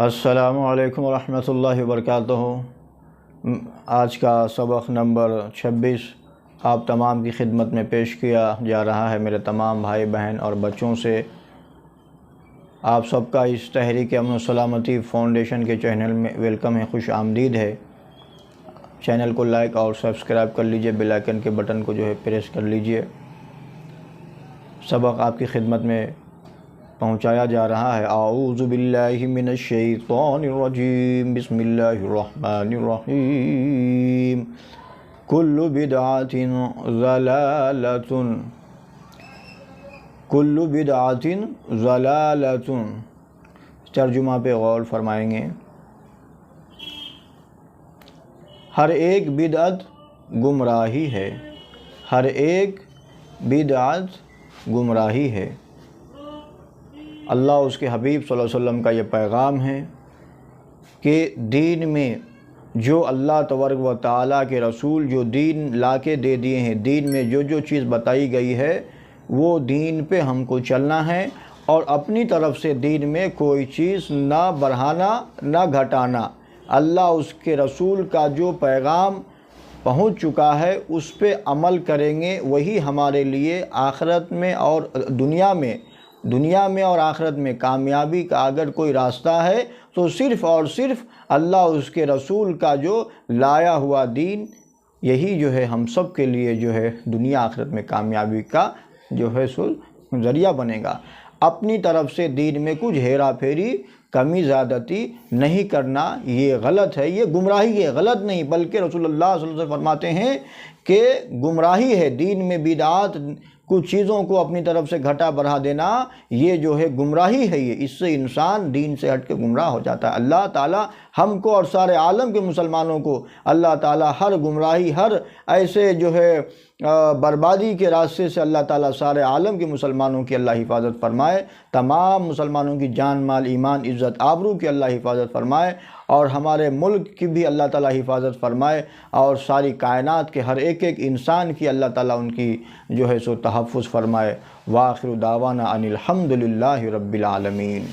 السلام علیکم ورحمۃ اللہ وبرکاتہ۔ آج کا سبق نمبر 26 آپ تمام کی خدمت میں پیش کیا جا رہا ہے میرے تمام بھائی بہن اور بچوں سے۔ آپ سب کا اس تحریک امن و سلامتی فاؤنڈیشن کے چینل میں ویلکم ہے، خوش آمدید ہے۔ چینل کو لائک اور سبسکرائب کر لیجئے، بیل آئیکن کے بٹن کو پریس کر لیجئے۔ سبق آپ کی خدمت میں پہنچایا جا رہا ہے۔ اعوذ باللہ من الشیطان الرجیم، بسم اللہ الرحمن الرحیم۔ کل بدعۃ ضلالۃ، کل بدعۃ ضلالۃ۔ ترجمہ پہ غور فرمائیں گے۔ ہر ایک بدعت گمراہی ہے، ہر ایک بدعت گمراہی ہے۔ اللہ اس کے حبیب صلی اللہ علیہ وسلم کا یہ پیغام ہے کہ دین میں جو اللہ تبارک و تعالیٰ کے رسول جو دین لا کے دے دیے ہیں، دین میں جو چیز بتائی گئی ہے وہ دین پہ ہم کو چلنا ہے، اور اپنی طرف سے دین میں کوئی چیز نہ بڑھانا نہ گھٹانا۔ اللہ اس کے رسول کا جو پیغام پہنچ چکا ہے اس پہ عمل کریں گے، وہی ہمارے لیے آخرت میں اور دنیا میں اور آخرت میں کامیابی کا اگر کوئی راستہ ہے تو صرف اور صرف اللہ اس کے رسول کا جو لایا ہوا دین، یہی ہم سب کے لیے دنیا آخرت میں کامیابی کا سو ذریعہ بنے گا۔ اپنی طرف سے دین میں کچھ ہیرا پھیری، کمی زیادتی نہیں کرنا، یہ غلط ہے، یہ گمراہی ہے، غلط نہیں بلکہ رسول اللہ صلی اللہ علیہ وسلم فرماتے ہیں کہ گمراہی ہے دین میں بدعات، کچھ چیزوں کو اپنی طرف سے گھٹا بڑھا دینا، یہ گمراہی ہے، یہ اس سے انسان دین سے ہٹ کے گمراہ ہو جاتا ہے۔ اللہ تعالیٰ ہم کو اور سارے عالم کے مسلمانوں کو اللہ تعالیٰ ہر گمراہی، ہر ایسے بربادی کے راستے سے اللہ تعالیٰ سارے عالم کے مسلمانوں کی اللہ حفاظت فرمائے، تمام مسلمانوں کی جان مال ایمان عزت آبرو کی اللہ حفاظت فرمائے، اور ہمارے ملک کی بھی اللہ تعالیٰ حفاظت فرمائے، اور ساری کائنات کے ہر ایک انسان کی اللہ تعالیٰ ان کی سو تحفظ فرمائے۔ وآخر دعوانا ان الحمد للہ رب العالمین۔